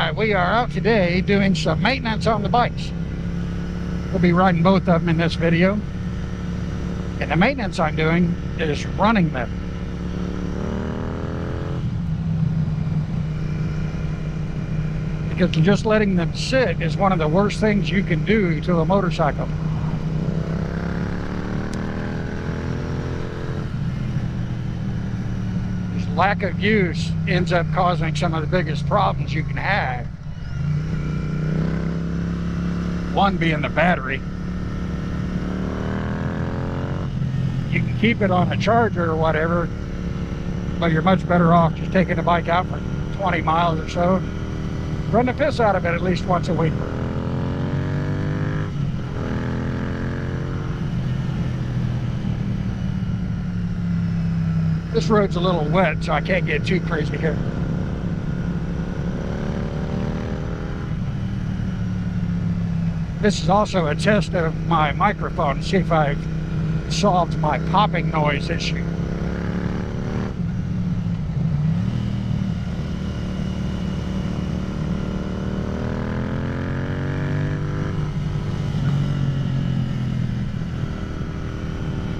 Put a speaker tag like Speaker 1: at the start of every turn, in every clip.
Speaker 1: Alright, we are out today doing some maintenance on the bikes. We'll be riding both of them in this video. And the maintenance I'm doing is running them. Because just letting them sit is one of the worst things you can do to a motorcycle. This lack of use ends up causing some of the biggest problems you can have. One being the battery. You can keep it on a charger or whatever, but you're much better off just taking the bike out for 20 miles or so. Run the piss out of it at least once a week. This road's a little wet, so I can't get too crazy here. This is also a test of my microphone to see if I've solved my popping noise issue.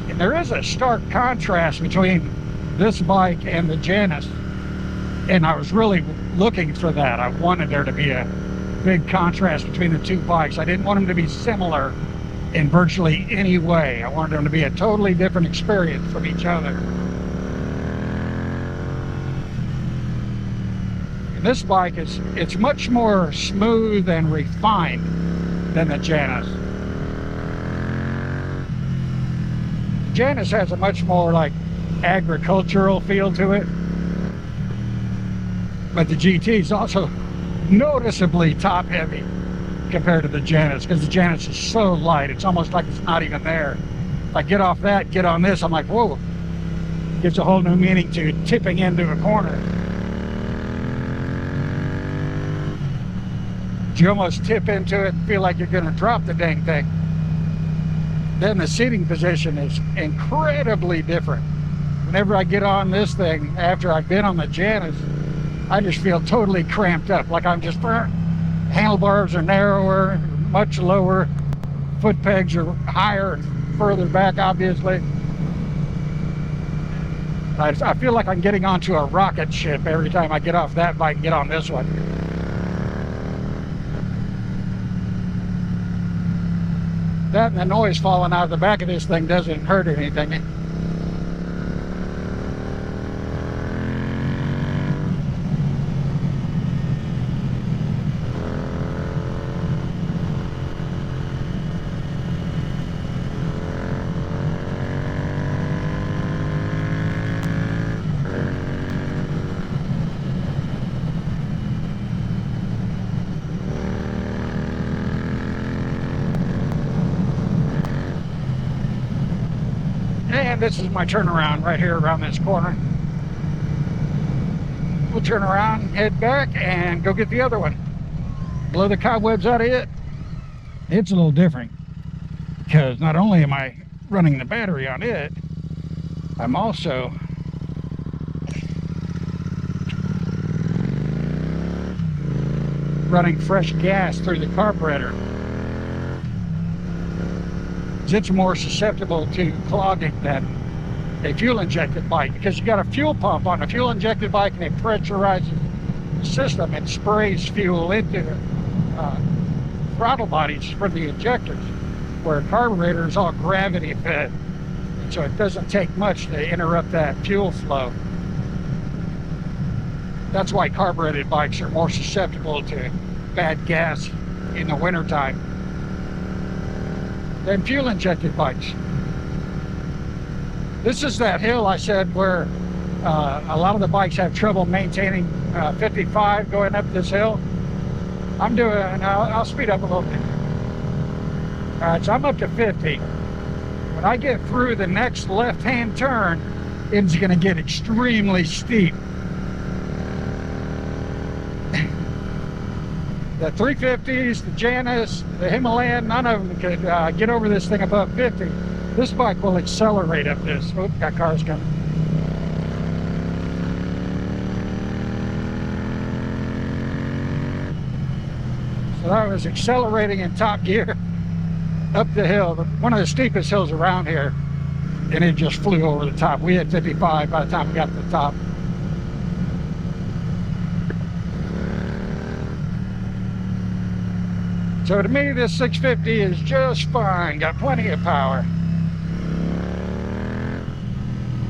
Speaker 1: And there is a stark contrast between this bike and the Janus, and I was really looking for that. I wanted there to be a big contrast between the two bikes. I didn't want them to be similar in virtually any way. I wanted them to be a totally different experience from each other. And this bike it's much more smooth and refined than the Janus. The Janus has a much more like agricultural feel to it, but the GT is also noticeably top heavy compared to the Janus, because the Janus is so light, it's almost like it's not even there. If I get off that, get on this, I'm like, whoa. Gives a whole new meaning to tipping into a corner. You almost tip into it and feel like you're gonna drop the dang thing. Then the seating position is incredibly different. Whenever I get on this thing, after I've been on the Janus, I just feel totally cramped up, like I'm just burnt. Handlebars are narrower, much lower. Foot pegs are higher and further back, obviously. I feel like I'm getting onto a rocket ship every time I get off that bike and get on this one. That and the noise falling out of the back of this thing doesn't hurt anything. And this is my turnaround right here around this corner. We'll turn around, head back, and go get the other one. Blow the cobwebs out of it. It's a little different, because not only am I running the battery on it, I'm also running fresh gas through the carburetor. It's more susceptible to clogging than a fuel injected bike, because you got a fuel pump on a fuel injected bike and it pressurizes the system and sprays fuel into the throttle bodies for the injectors, where a carburetor is all gravity fed, so it doesn't take much to interrupt that fuel flow. That's why carbureted bikes are more susceptible to bad gas in the wintertime than fuel injected bikes. This is that hill I said where a lot of the bikes have trouble maintaining 55 going up this hill. I'll speed up a little bit. Alright, so I'm up to 50. When I get through the next left-hand turn, it's going to get extremely steep. The 350s, the Janus, the Himalayan, none of them could get over this thing above 50. This bike will accelerate up this. Oh, got cars coming. But I was accelerating in top gear up the hill, one of the steepest hills around here, and it just flew over the top. We had 55 by the time we got to the top. So to me, this 650 is just fine, got plenty of power.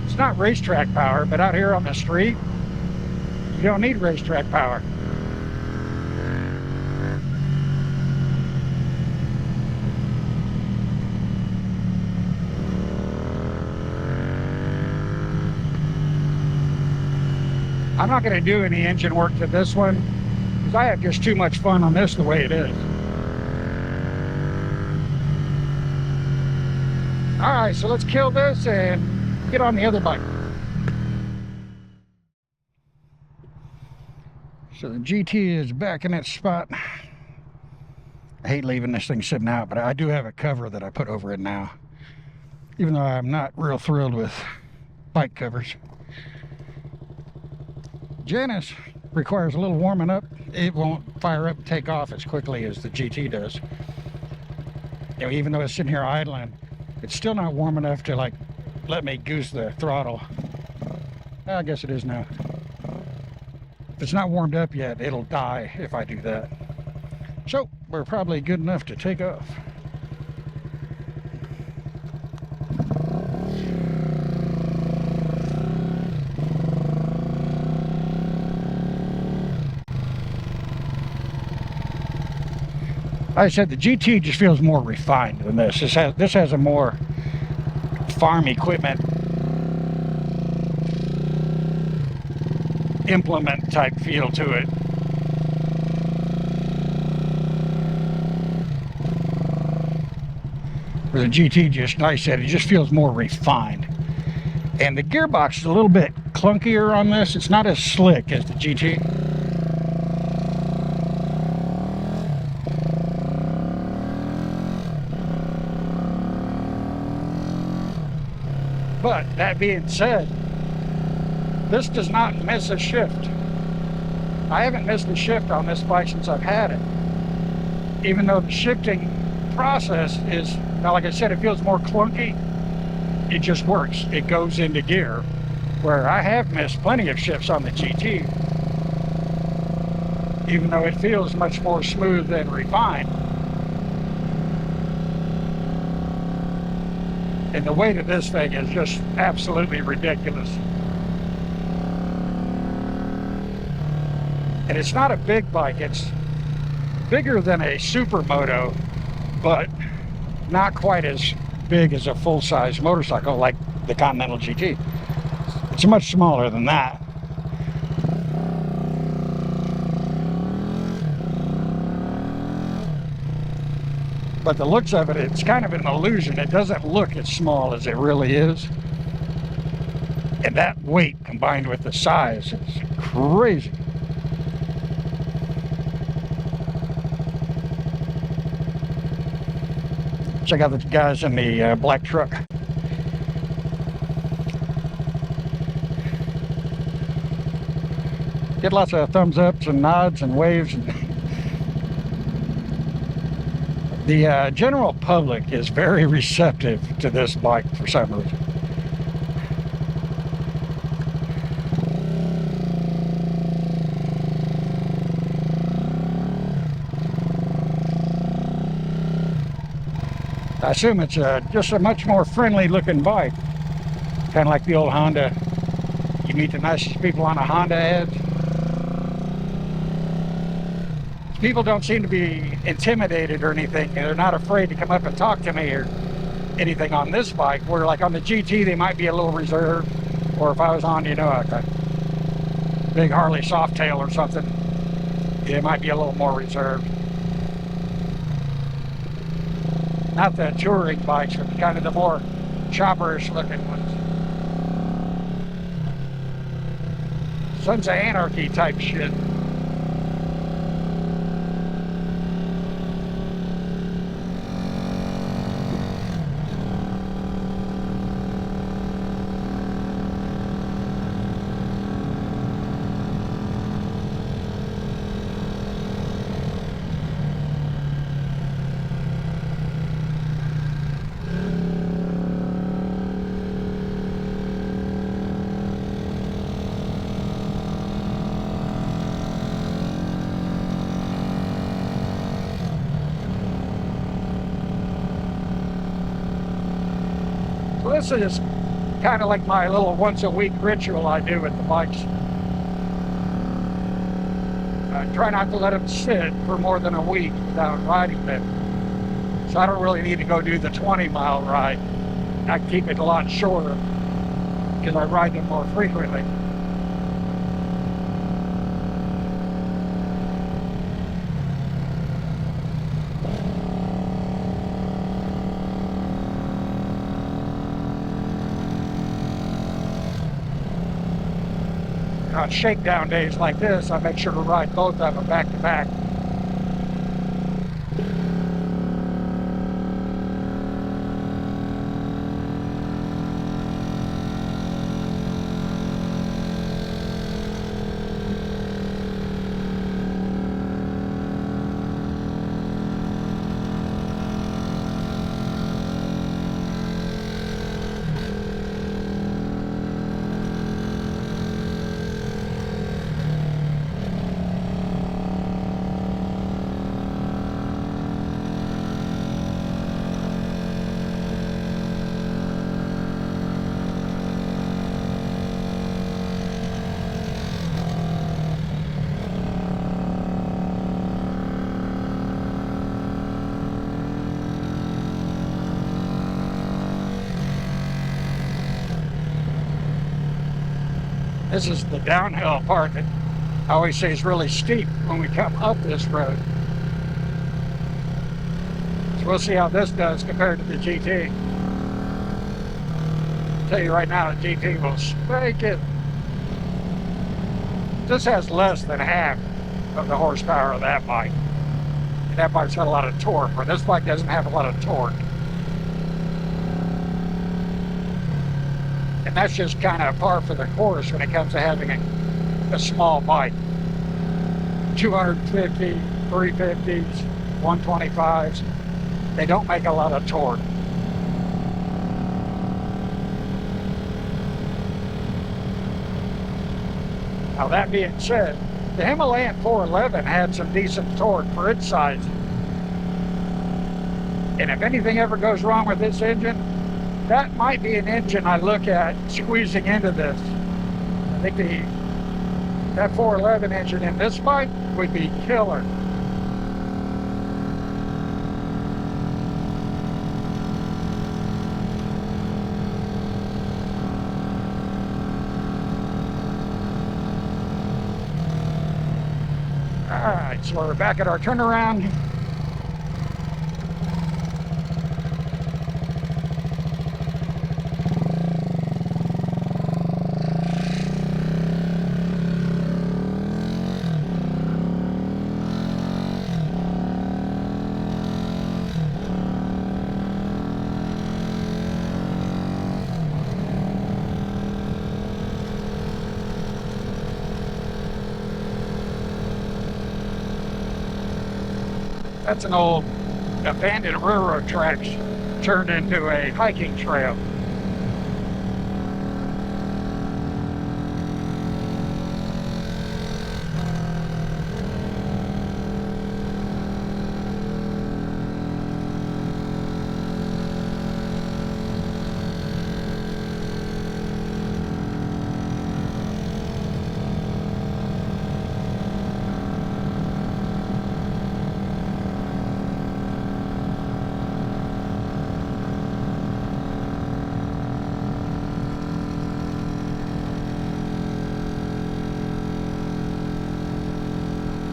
Speaker 1: It's not racetrack power, but out here on the street, you don't need racetrack power. I'm not going to do any engine work to this one because I have just too much fun on this the way it is. Alright, so let's kill this and get on the other bike. So the GT is back in its spot. I hate leaving this thing sitting out, but I do have a cover that I put over it now. Even though I'm not real thrilled with bike covers. Janus requires a little warming up. It won't fire up and take off as quickly as the GT does. You know, even though it's sitting here idling, it's still not warm enough to like let me goose the throttle. I guess it is now. If it's not warmed up yet, it'll die if I do that. So we're probably good enough to take off. Like I said, the GT just feels more refined than this. This has a more farm equipment implement type feel to it. Where the GT just, like I said, it just feels more refined. And the gearbox is a little bit clunkier on this. It's not as slick as the GT. But that being said, this does not miss a shift. I haven't missed a shift on this bike since I've had it. Even though the shifting process is, now like I said, it feels more clunky. It just works. It goes into gear. Where I have missed plenty of shifts on the GT. Even though it feels much more smooth and refined. And the weight of this thing is just absolutely ridiculous. And it's not a big bike, it's bigger than a supermoto, but not quite as big as a full-size motorcycle like the Continental GT. It's much smaller than that. But the looks of it, it's kind of an illusion. It doesn't look as small as it really is. And that weight combined with the size is crazy. Check out the guys in the black truck. Get lots of thumbs ups and nods and waves. The general public is very receptive to this bike for some reason. I assume it's just a much more friendly looking bike. Kind of like the old Honda. You meet the nicest people on a Honda ads. People don't seem to be intimidated or anything. They're not afraid to come up and talk to me or anything on this bike, where like on the GT they might be a little reserved, or if I was on, you know, a big Harley Softail or something, it might be a little more reserved. Not the touring bikes, but kind of the more chopperish looking ones. Sons of Anarchy type shit. this is kind of like my little once a week ritual I do with the bikes. I try not to let them sit for more than a week without riding them. So I don't really need to go do the 20-mile ride. I keep it a lot shorter because I ride them more frequently. On shakedown days like this, I make sure to ride both of them back to back. This is the downhill part that I always say is really steep when we come up this road. So we'll see how this does compared to the GT. I'll tell you right now, the GT will spank it. This has less than half of the horsepower of that bike. And that bike's got a lot of torque, where this bike doesn't have a lot of torque. And that's just kind of par for the course when it comes to having a small bike. 250, 350s, 125s, they don't make a lot of torque. Now that being said, the Himalayan 411 had some decent torque for its size. And if anything ever goes wrong with this engine, that might be an engine I look at squeezing into this. I think that 411 engine in this bike would be killer. All right, so we're back at our turnaround. That's an old abandoned railroad tracks turned into a hiking trail.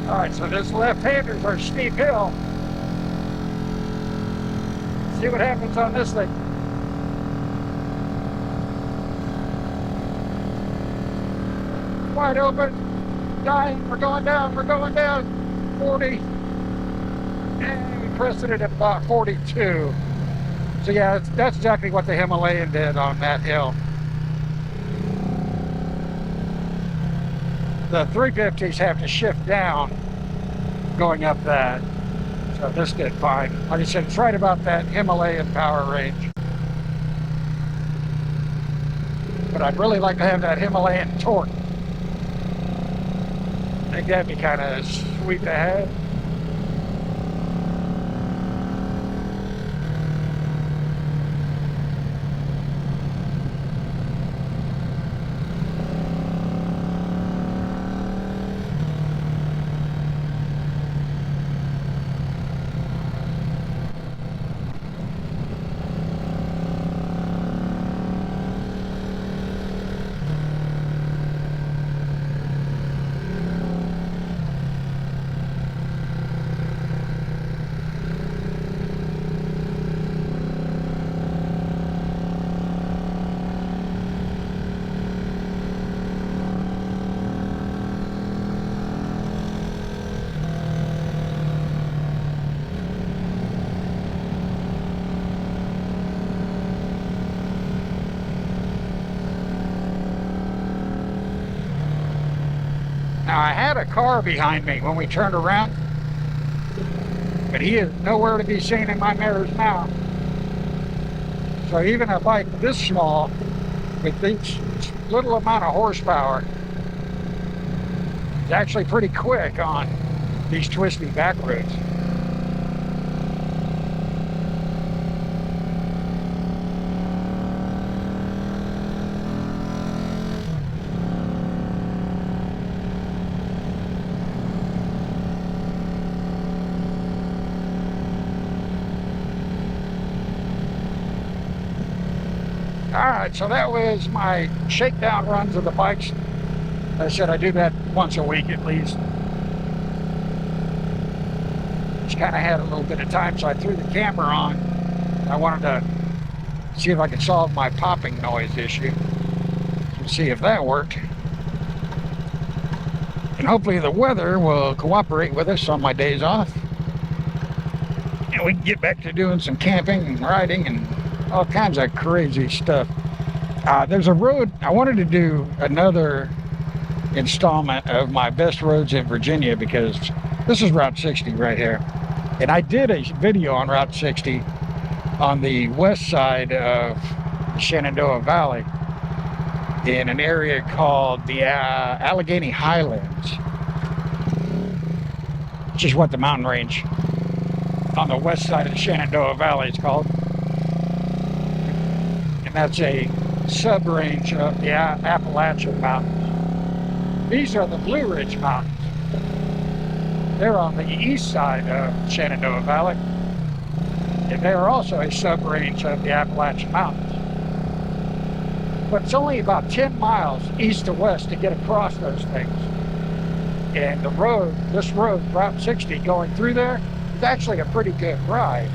Speaker 1: All right, so this left-hander's our steep hill. See what happens on this thing. Wide open, dying, we're going down, 40. And we crested it at about 42. So yeah, that's exactly what the Himalayan did on that hill. The 350s have to shift down going up that. So this did fine. Like I said, it's right about that Himalayan power range. But I'd really like to have that Himalayan torque. I think that'd be kind of sweet to have. Now, I had a car behind me when we turned around, but he is nowhere to be seen in my mirrors now. So even a bike this small, with this little amount of horsepower, is actually pretty quick on these twisty back roads. Alright, so that was my shakedown runs of the bikes. I said I do that once a week at least. Just kind of had a little bit of time, so I threw the camera on. I wanted to see if I could solve my popping noise issue. So see if that worked. And hopefully the weather will cooperate with us on my days off. And we can get back to doing some camping and riding and all kinds of crazy stuff. There's a road, I wanted to do another installment of my best roads in Virginia, because this is Route 60 right here. And I did a video on Route 60 on the west side of the Shenandoah Valley in an area called the Allegheny Highlands, which is what the mountain range on the west side of the Shenandoah Valley is called. That's a sub-range of the Appalachian Mountains. These are the Blue Ridge Mountains. They're on the east side of Shenandoah Valley, and they are also a sub-range of the Appalachian Mountains. But it's only about 10 miles east to west to get across those things. And the road, this road, Route 60, going through there, is actually a pretty good ride.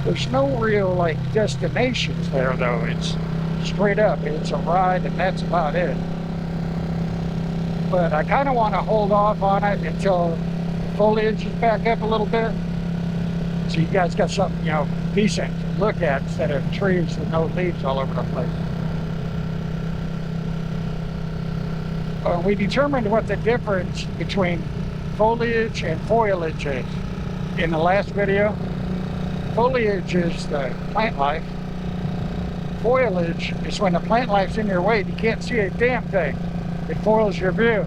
Speaker 1: There's no real like destinations there though. It's straight up. It's a ride and that's about it. But I kind of want to hold off on it until the foliage is back up a little bit. So you guys got something, you know, decent to look at instead of trees with no leaves all over the place. We determined what the difference between foliage and foliage is in the last video. Foliage is the plant life. Foliage is when the plant life's in your way and you can't see a damn thing. It foils your view.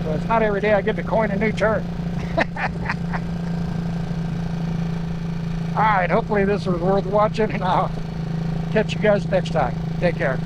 Speaker 1: So it's not every day I get to coin a new term. Alright, hopefully this was worth watching, and I'll catch you guys next time. Take care.